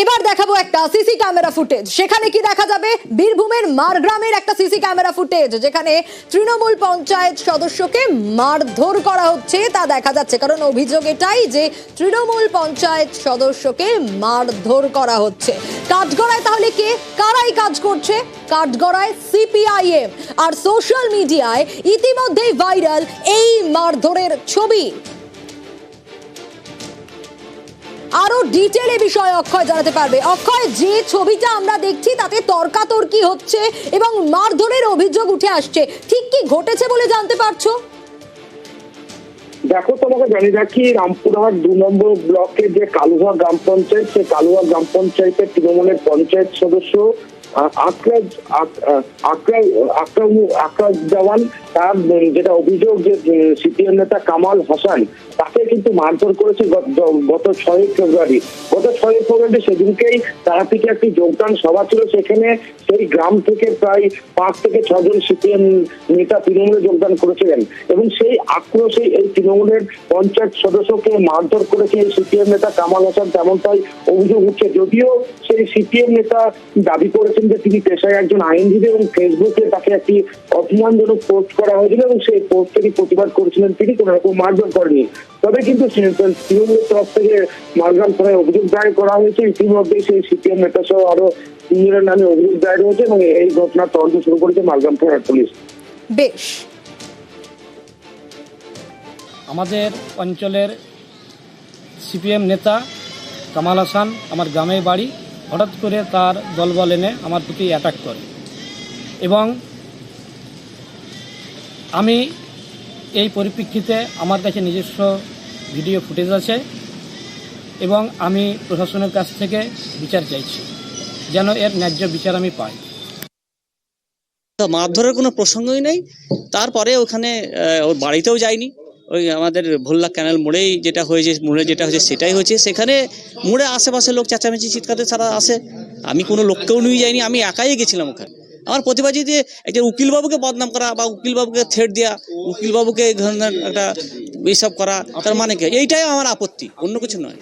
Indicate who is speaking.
Speaker 1: এবার দেখাবো একটা সিসি ক্যামেরা ফুটেজ। সেখানে কি দেখা যাবে? বীরভূমের মারগ্রামের একটা সিসি ক্যামেরা ফুটেজ, যেখানে তৃণমূল পঞ্চায়েত সদস্যকে মারধর করা হচ্ছে তা দেখা যাচ্ছে। কারণ অভিযোগ এটাই যে তৃণমূল পঞ্চায়েত সদস্যকে মারধর করা হচ্ছে। কাঠগড়ায় তাহলে কে, কারাই কাজ করছে? কাঠগড়ায় সিপিআইএম। আর সোশ্যাল মিডিয়ায় ইতিমধ্যেই ভাইরাল এই মারধরের ছবি। আরো ডিটেইলে বিষয়ে অক্ষয় জানাতে পারবে। অক্ষয়, যে ছবিটা আমরা দেখছি তাতে তর্কাতর্কি হচ্ছে এবং মারধরের অভিযোগ উঠে আসছে, ঠিক কি ঘটেছে বলে জানতে পারছো?
Speaker 2: দেখো, তোমাকে জানিয়ে রাখি, রামপুরহাট 2 নম্বর ব্লকের যে কালুয়া গ্রাম পঞ্চায়েত, সেই কালুয়া গ্রাম পঞ্চায়েতের তৃণমূলের পঞ্চায়েত সদস্য আক্রাজ জওয়ান, তার যেটা অভিযোগ যে সিপিএম নেতা কামাল হাসান তাকে কিন্তু মারধর করেছে গত 6 ফেব্রুয়ারি। সেদিনকেই তারাপীঠে একটি যোগদান সভা ছিল, সেখানে সেই গ্রাম থেকে প্রায় 5 থেকে 6 জন সিপিএম নেতা তৃণমূলে যোগদান করেছিলেন এবং সেই আক্রোশে এই তৃণমূলের পঞ্চায়েত সদস্যকে মারধর করেছে এই সিপিএম নেতা কামাল হাসান, তেমনটাই অভিযোগ উঠছে। যদিও সেই সিপিএম নেতা দাবি করেছেন যে তিনি পেশায় একজন আইনজীবী এবং ফেসবুকে তাকে একটি অপমানজনক পোস্ট করা হয়েছিল এবং সেই পোস্টেরই প্রতিবাদ করেছিলেন তিনি, কোনো রকম মারধর করেনি। তবে কিন্তু তৃণমূলের তরফ থেকে মারগ্রাম থানায় অভিযোগ দায়ের করা হয়েছে। ইতিমধ্যেই সেই সিপিএম নেতা সহ আরো 3 জনের নামে অভিযোগ দায়ের হয়েছে এবং এই ঘটনার তদন্ত শুরু করেছে মারগ্রাম থানার পুলিশ।
Speaker 1: বেশ,
Speaker 3: আমাদের অঞ্চলের সিপিএম নেতা কামাল হাসান আমার গ্রামে বাড়ি, হঠাৎ করে তার দলবল এনে আমার প্রতি অ্যাটাক করে এবং আমি এই পরিপ্রেক্ষিতে আমার কাছে নিজস্ব ভিডিও ফুটেজ আছে এবং আমি প্রশাসনের কাছ থেকে বিচার চাইছি, যেন এর ন্যায্য বিচার আমি পাই।
Speaker 4: মারধরের কোনো প্রসঙ্গই নেই। তারপরে ওখানে ওর বাড়িতেও যায়নি, ওই আমাদের ভোল্লা ক্যানেল মোড়েই যেটা হয়েছে সেটাই হয়েছে। সেখানে মোড়ে আশেপাশে লোক চেঁচামেচি চিৎকারে ছাড়া আসে, আমি কোনো লোককেও নিয়ে যাইনি, আমি একাই গেছিলাম ওখানে। আমার প্রতিবাদী যে একটা উকিলবাবুকে বদনাম করা বা উকিলবাবুকে থ্রেট দেওয়া, উকিলবাবুকে এই ধরনের একটা এইসব করা, তার মানে কি? এইটাই আমার আপত্তি, অন্য কিছু নয়।